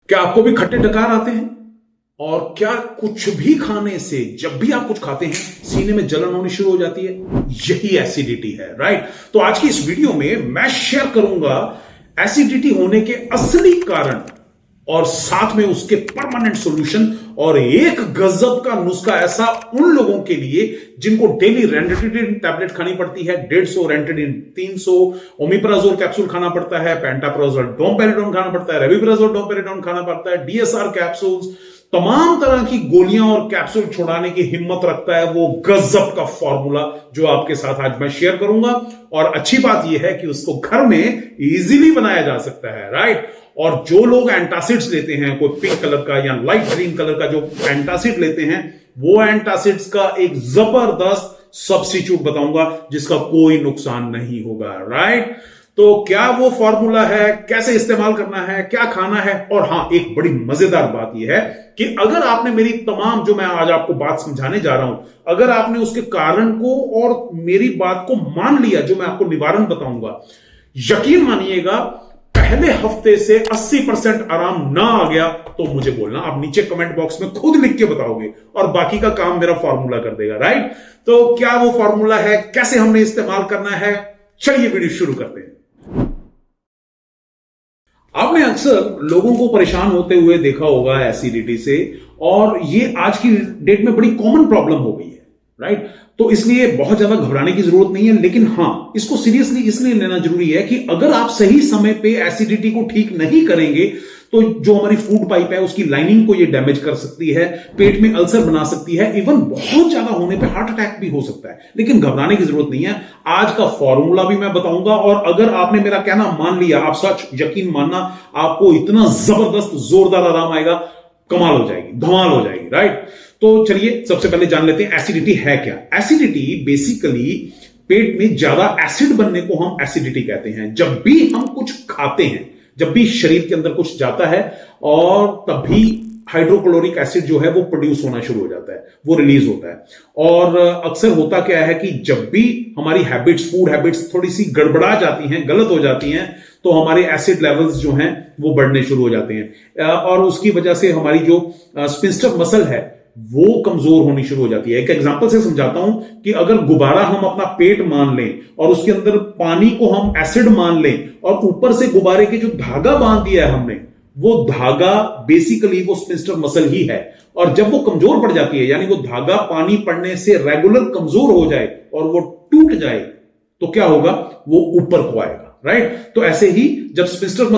क्या आपको भी खट्टे डकार आते हैं? और क्या कुछ भी खाने से जब भी आप कुछ खाते हैं सीने में जलन होनी शुरू हो जाती है? यही एसिडिटी है, राइट? तो आज की इस वीडियो में मैं शेयर करूंगा एसिडिटी होने के असली कारण और साथ में उसके परमानेंट सॉल्यूशन और एक गजब का नुस्खा ऐसा उन लोगों के लिए जिनको डेली रेंटेडिन टैबलेट खानी पड़ती है, 150 रेंटेडिन 300, ओमिप्राजोल कैप्सूल खाना पड़ता है, पेंटाप्राजोल डोमपेरिडोन खाना पड़ता है, रेविप्राजोल डोमपेरिडोन खाना पड़ता है, डीएसआर कैप्सूल्स, तमाम तरह की गोलियां और कैप्सूल छुड़ाने की हिम्मत रखता है वो गजब का फॉर्मूला जो आपके साथ आज मैं शेयर करूंगा। और अच्छी बात यह है कि उसको घर में इजीली बनाया जा सकता है, राइट? और जो लोग एंटासिड्स लेते हैं, कोई पिंक कलर का या लाइट ग्रीन कलर का जो एंटासिड लेते हैं, वो एंटासिड्स का एक जबरदस्त सब्स्टिट्यूट बताऊंगा जिसका कोई नुकसान नहीं होगा, राइट? तो क्या वो फॉर्मूला है, कैसे इस्तेमाल करना है, क्या खाना है? और हां, एक बड़ी मजेदार बात यह है कि अगर आपने मेरी तमाम जो मैं आज आपको बात समझाने जा रहा हूं, अगर आपने उसके कारण को और मेरी बात को मान लिया, जो मैं आपको निवारण बताऊंगा, यकीन मानिएगा पहले हफ्ते से 80% आराम ना आ गया तो मुझे बोलना, आप नीचे कमेंट बॉक्स में खुद लिख के बताओगे और बाकी का काम मेरा फॉर्मूला कर देगा, राइट? तो क्या वो फॉर्मूला है, कैसे हमने इस्तेमाल करना है, चलिए वीडियो शुरू करते हैं। आपने अक्सर लोगों को परेशान होते हुए देखा होगा एसिडिटी से, और ये आज की डेट में बड़ी कॉमन प्रॉब्लम हो गई है, राइट? तो इसलिए बहुत ज्यादा घबराने की जरूरत नहीं है, लेकिन हां, इसको सीरियसली इसलिए लेना जरूरी है कि अगर आप सही समय पे एसिडिटी को ठीक नहीं करेंगे तो जो हमारी फूड पाइप है उसकी लाइनिंग को ये डैमेज कर सकती है, पेट में अल्सर बना सकती है, इवन बहुत ज्यादा होने पे हार्ट अटैक भी हो सकता है। लेकिन घबराने की जरूरत नहीं है, आज का फॉर्मूला भी मैं बताऊंगा, और अगर आपने मेरा कहना मान लिया, आप सच यकीन मानना, आपको इतना जबरदस्त जोरदार आराम आएगा, कमाल हो जाएगी, धमाल हो जाएगी, राइट? तो चलिए सबसे पहले जान लेते हैं एसिडिटी है क्या। एसिडिटी बेसिकली पेट में ज्यादा एसिड बनने को हम एसिडिटी कहते हैं। जब भी हम कुछ खाते हैं, जब भी शरीर के अंदर कुछ जाता है, और तभी हाइड्रोक्लोरिक एसिड जो है वो प्रोड्यूस होना शुरू हो जाता है, वो रिलीज होता है। और अक्सर होता क्या है कि जब भी हमारी हैबिट्स, फूड हैबिट्स थोड़ी सी गड़बड़ा जाती हैं, गलत हो जाती हैं, तो हमारे एसिड लेवल्स जो हैं वो बढ़ने शुरू हो जाते हैं, और उसकी वजह से हमारी जो स्फिंक्टर मसल है वो कमजोर होनी शुरू हो जाती है। एक एग्जांपल से समझाता हूं कि अगर गुब्बारा हम अपना पेट मान लें और उसके अंदर पानी को हम एसिड मान लें, और ऊपर से गुब्बारे के जो धागा बांध दिया है हमने, वो धागा बेसिकली वो स्फिंक्टर मसल ही है, और जब वो कमजोर पड़ जाती है, यानी वो धागा पानी पड़ने से रेगुलर कमजोर हो जाए और वो टूट जाए, तो क्या होगा? वो ऊपर को आएगा, राइट? तो ऐसे ही जब स्फिंक्टर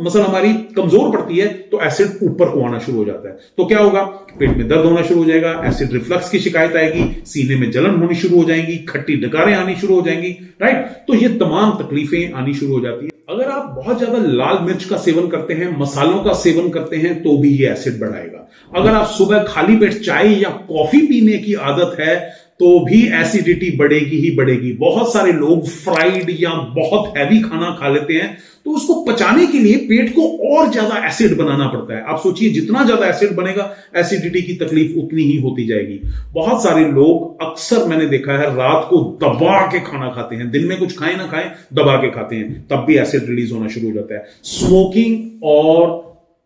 मसल हमारी कमजोर पड़ती है तो एसिड ऊपर को आना शुरू हो जाता है, तो क्या होगा? पेट में दर्द होना शुरू हो जाएगा, एसिड रिफ्लक्स की शिकायत आएगी, सीने में जलन होनी शुरू हो जाएगी, खट्टी डकारें आनी शुरू हो जाएंगी, राइट? तो ये तमाम तकलीफें आनी शुरू हो जाती है। अगर आप बहुत ज्यादा लाल मिर्च का सेवन करते हैं, मसालों का सेवन करते हैं, तो भी ये एसिड बढ़ाएगा। अगर आप सुबह खाली पेट चाय या कॉफी पीने की आदत है तो भी एसिडिटी बढ़ेगी ही बढ़ेगी। बहुत सारे लोग फ्राइड या बहुत हैवी खाना खा लेते हैं, तो उसको पचाने के लिए पेट को और ज्यादा एसिड बनाना पड़ता है। आप सोचिए, जितना ज्यादा एसिड बनेगा, एसिडिटी की तकलीफ उतनी ही होती जाएगी। बहुत सारे लोग, अक्सर मैंने देखा है, रात को दबा के खाना खाते हैं, दिन में कुछ खाएं ना खाएं, दबा के खाते हैं, तब भी एसिड रिलीज होना शुरू हो जाता है। स्मोकिंग और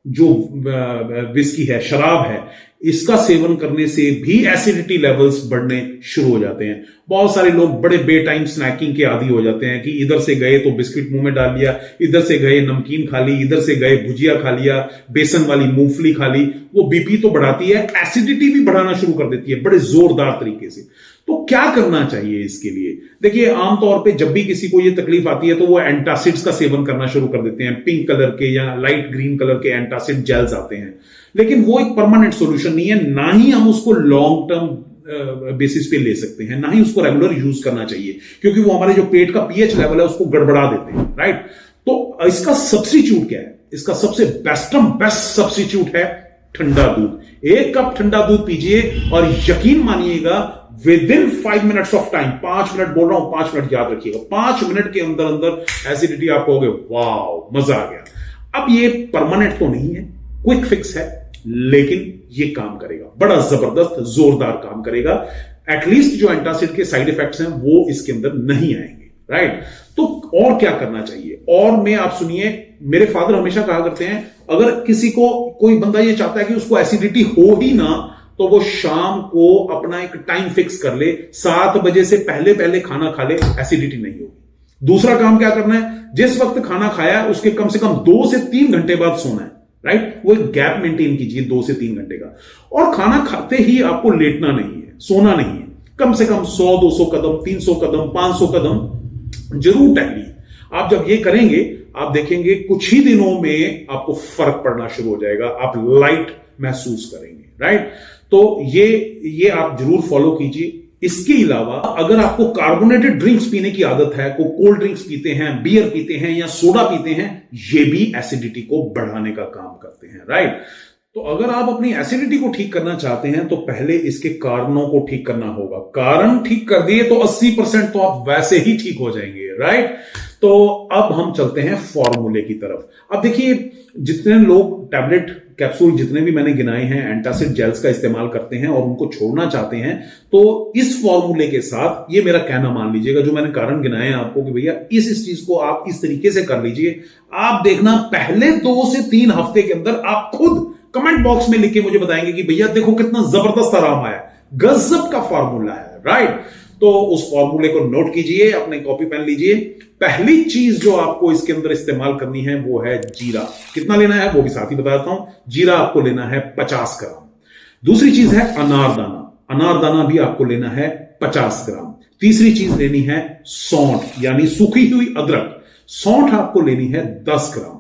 जो विस्की है, शराब है, इसका सेवन करने से भी एसिडिटी लेवल्स बढ़ने शुरू हो जाते हैं। बहुत सारे लोग बड़े बेटाइम स्नैकिंग के आदी हो जाते हैं कि इधर से गए तो बिस्किट मुंह में डाल लिया, इधर से गए नमकीन खा ली, इधर से गए भुजिया खा लिया, बेसन वाली मूंगफली खा ली। वो बीपी तो बढ़ाती है, एसिडिटी भी बढ़ाना शुरू कर देती है बड़े जोरदार तरीके से। तो क्या करना चाहिए इसके लिए? देखिए, आमतौर पे जब भी किसी को ये तकलीफ आती है तो वो एंटासिड्स का सेवन करना शुरू कर देते हैं। पिंक कलर के या लाइट ग्रीन कलर के एंटासिड जेल्स आते हैं, लेकिन वो एक परमानेंट सॉल्यूशन नहीं है, ना ही हम उसको लॉन्ग टर्म बेसिस पे ले सकते हैं, ना ही उसको रेगुलर यूज करना चाहिए, क्योंकि वो हमारे जो पेट का पीएच लेवल है उसको गड़बड़ा देते हैं, राइट? तो इसका सब्स्टिट्यूट क्या है? इसका सबसे बेस्ट सब्स्टिट्यूट है ठंडा दूध। 1 कप ठंडा दूध पीजिए और यकीन मानिएगा with in 5 minutes of time, 5 minute बोल रहा हूं, 5 मिनट याद रखिएगा, 5 मिनट के अंदर अंदर एसिडिटी आप कहोगे वाह मजा आ गया। अब ये परमानेंट तो नहीं है, क्विक फिक्स है, लेकिन ये काम करेगा, बड़ा जबरदस्त जोरदार काम करेगा। एटलीस्ट जो एंटासिड के साइड इफेक्ट्स हैं वो इसके अंदर नहीं आएंगे। राइट। तो और क्या करना चाहिए, और मैं आप सुनिए, मेरे फादर हमेशा कहा करते हैं, अगर किसी को, कोई बंदा ये चाहता है कि उसको एसिडिटी हो ही ना, तो वो शाम को अपना एक टाइम फिक्स कर ले, 7 बजे से पहले पहले खाना खा ले, एसिडिटी नहीं होगी। दूसरा काम क्या करना है, जिस वक्त खाना खाया उसके कम से कम 2 से 3 घंटे बाद सोना है, राइट। वो एक गैप मेंटेन कीजिए 2 से 3 घंटे का। और खाना खाते ही आपको लेटना नहीं है, सोना नहीं है, कम से कम 100-200 कदम, 300 कदम, 500 कदम जरूर टहलिए। आप जब ये करेंगे, आप देखेंगे कुछ ही दिनों में आपको फर्क पड़ना शुरू हो जाएगा, आप लाइट महसूस करेंगे, राइट। तो ये आप जरूर फॉलो कीजिए। इसके अलावा अगर आपको कार्बोनेटेड ड्रिंक्स पीने की आदत है, को कोल्ड ड्रिंक्स पीते हैं, बियर पीते हैं या सोडा पीते हैं, ये भी एसिडिटी को बढ़ाने का काम करते हैं, राइट। तो अगर आप अपनी एसिडिटी को ठीक करना चाहते हैं तो पहले इसके कारणों को ठीक करना होगा। कारण ठीक कर दिए तो 80% तो आप वैसे ही ठीक हो जाएंगे, राइट। तो अब हम चलते हैं फॉर्मूले की तरफ। अब देखिए, जितने लोग टैबलेट कैप्सूल जितने भी मैंने गिनाए हैं एंटासिड जेल्स का इस्तेमाल करते हैं और उनको छोड़ना चाहते हैं, तो इस फॉर्मूले के साथ ये मेरा कहना मान लीजिएगा, जो मैंने कारण गिनाए हैं आपको, कि भैया इस चीज को आप इस तरीके से कर लीजिए। आप देखना पहले 2 से 3 हफ्ते के अंदर आप खुद कमेंट बॉक्स में लिख के मुझे बताएंगे कि भैया देखो कितना जबरदस्त आराम आया, गजब का फॉर्मूला है, राइट। तो उस फॉर्मूले को नोट कीजिए, अपने कॉपी पेन लीजिए। पहली चीज जो आपको इसके अंदर इस्तेमाल करनी है वो है जीरा। कितना लेना है वो भी साथ ही बताता हूं। जीरा आपको लेना है 50 ग्राम। दूसरी चीज है अनारदाना, अनारदाना भी आपको लेना है 50 ग्राम। तीसरी चीज लेनी है सौंठ, यानी सूखी हुई अदरक, सौंठ आपको लेनी है 10 ग्राम।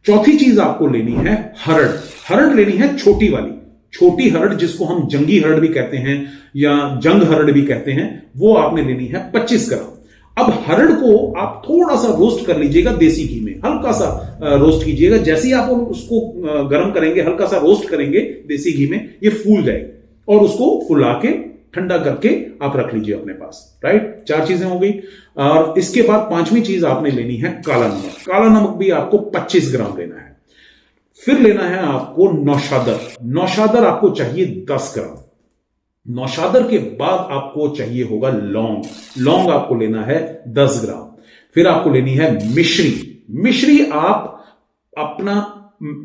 चौथी चीज आपको लेनी है हरड़, हरड़ लेनी है छोटी वाली, छोटी हरड़ जिसको हम जंगी हरड़ भी कहते हैं या जंग हरड़ भी कहते हैं, वो आपने लेनी है 25 ग्राम। अब हरड़ को आप थोड़ा सा रोस्ट कर लीजिएगा देसी घी में, हल्का सा रोस्ट कीजिएगा। जैसे ही आप उसको गर्म करेंगे, हल्का सा रोस्ट करेंगे देसी घी में, ये फूल जाएगी और उसको फुला के ठंडा करके आप रख लीजिए अपने पास, राइट। 4 चीजें हो गई। और इसके बाद 5वीं चीज आपने लेनी है काला नमक। काला नमक भी आपको 25 ग्राम लेना है। फिर लेना है आपको नौशादर, नौशादर आपको चाहिए 10 ग्राम। नौशादर के बाद आपको चाहिए होगा लौंग, लौंग आपको लेना है 10 ग्राम। फिर आपको लेनी है मिश्री, मिश्री आप अपना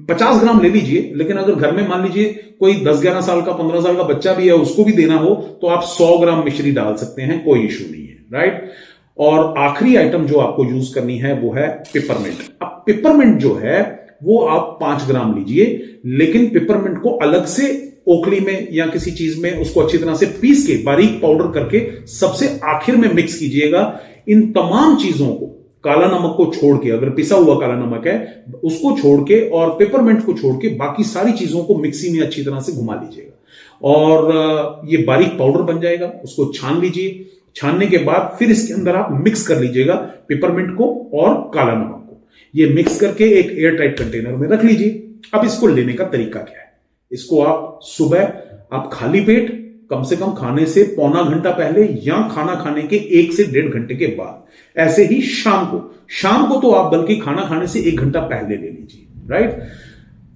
50 ग्राम ले लीजिए, लेकिन अगर घर में मान लीजिए कोई 10-11 साल का 15 साल का बच्चा भी है, उसको भी देना हो तो आप 100 ग्राम मिश्री डाल सकते हैं, कोई इशू नहीं है, राइट। और आखिरी आइटम जो आपको यूज करनी है वो है पिपरमिंट। अब पिपरमिंट जो है वो आप 5 ग्राम लीजिए, लेकिन पिपरमिंट को अलग से ओखली में या किसी चीज में उसको अच्छी तरह से पीस के बारीक पाउडर करके सबसे आखिर में मिक्स कीजिएगा। इन तमाम चीजों को, काला नमक को छोड़ के, अगर पिसा हुआ काला नमक है उसको छोड़ के और पेपरमिंट को छोड़ के बाकी सारी चीजों को मिक्सी में अच्छी तरह से घुमा लीजिएगा और ये बारीक पाउडर बन जाएगा। उसको छान लीजिए। छानने के बाद फिर इसके अंदर आप मिक्स कर लीजिएगा पेपरमिंट को और काला नमक को। ये मिक्स करके एक एयर टाइट कंटेनर में रख लीजिए। अब इसको लेने का तरीका क्या है, इसको आप सुबह आप खाली पेट कम से कम खाने से पौना घंटा पहले या खाना खाने के 1 से 1.5 घंटे के बाद, ऐसे ही शाम को तो आप बल्कि खाना खाने से 1 घंटा पहले ले लीजिए, राइट।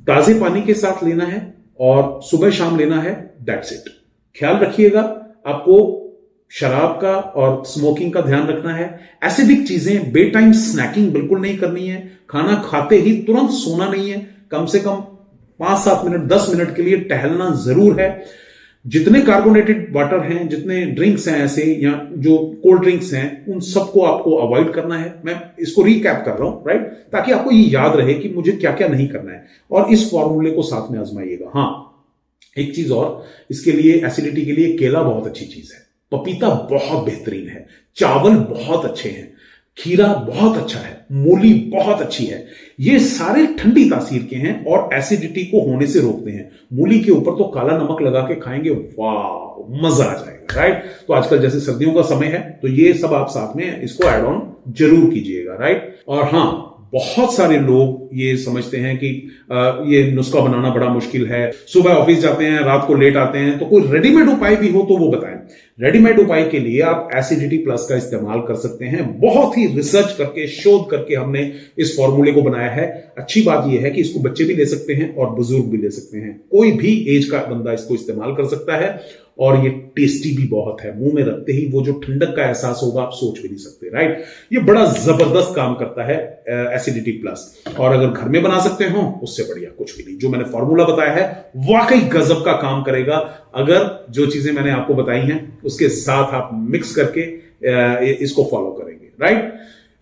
ताजे पानी के साथ लेना है और सुबह शाम लेना है, दैट्स इट। ख्याल रखिएगा, आपको शराब का और स्मोकिंग का ध्यान रखना है। एसिडिक चीजें, बे टाइम स्नैकिंग बिल्कुल नहीं करनी है। खाना खाते ही तुरंत सोना नहीं है, कम से कम 5-7 मिनट 10 मिनट के लिए टहलना जरूर है। जितने कार्बोनेटेड वाटर हैं, जितने ड्रिंक्स हैं ऐसे या जो कोल्ड ड्रिंक्स हैं, उन सबको आपको अवॉइड करना है। मैं इसको रिकैप कर रहा हूं, राइट, ताकि आपको ये याद रहे कि मुझे क्या क्या नहीं करना है और इस फॉर्मूले को साथ में आजमाइएगा। हाँ, एक चीज और, इसके लिए एसिडिटी के लिए केला बहुत अच्छी चीज है, पपीता बहुत बेहतरीन है, चावल बहुत अच्छे हैं, खीरा बहुत अच्छा है, मूली बहुत अच्छी है। ये सारे ठंडी तासीर के हैं और एसिडिटी को होने से रोकते हैं। मूली के ऊपर तो काला नमक लगा के खाएंगे, वाह मजा आ जाएगा, राइट। तो आजकल जैसे सर्दियों का समय है तो ये सब आप साथ में इसको ऐड ऑन जरूर कीजिएगा, राइट। और हाँ, बहुत सारे लोग ये समझते हैं कि ये नुस्खा बनाना बड़ा मुश्किल है, सुबह ऑफिस जाते हैं, रात को लेट आते हैं, तो कोई रेडीमेड उपाय भी हो तो वो बताएं। रेडीमेड उपाय के लिए आप एसिडिटी प्लस का इस्तेमाल कर सकते हैं। बहुत ही रिसर्च करके, शोध करके हमने इस फॉर्मूले को बनाया है। अच्छी बात यह है कि इसको बच्चे भी ले सकते हैं और बुजुर्ग भी ले सकते हैं, कोई भी एज का बंदा इसको इस्तेमाल कर सकता है। और ये टेस्टी भी बहुत है। मुंह में रखते ही वो जो ठंडक का एहसास होगा आप सोच भी नहीं सकते, राइट। ये बड़ा जबरदस्त काम करता है एसिडिटी प्लस, और अगर घर में बना सकते हो उससे बढ़िया कुछ भी नहीं। जो मैंने फॉर्मूला बताया है वाकई गजब का काम करेगा, अगर जो चीजें मैंने आपको बताई हैं उसके साथ आप मिक्स करके इसको फॉलो करेंगे, राइट।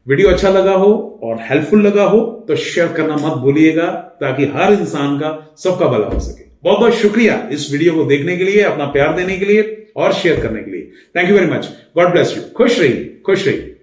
वीडियो अच्छा लगा हो और हेल्पफुल लगा हो तो शेयर करना मत भूलिएगा, ताकि हर इंसान का सबका भला हो सके। बहुत बहुत शुक्रिया इस वीडियो को देखने के लिए, अपना प्यार देने के लिए और शेयर करने के लिए। Thank you very much. God bless you. खुश रहिए, खुश रहिए।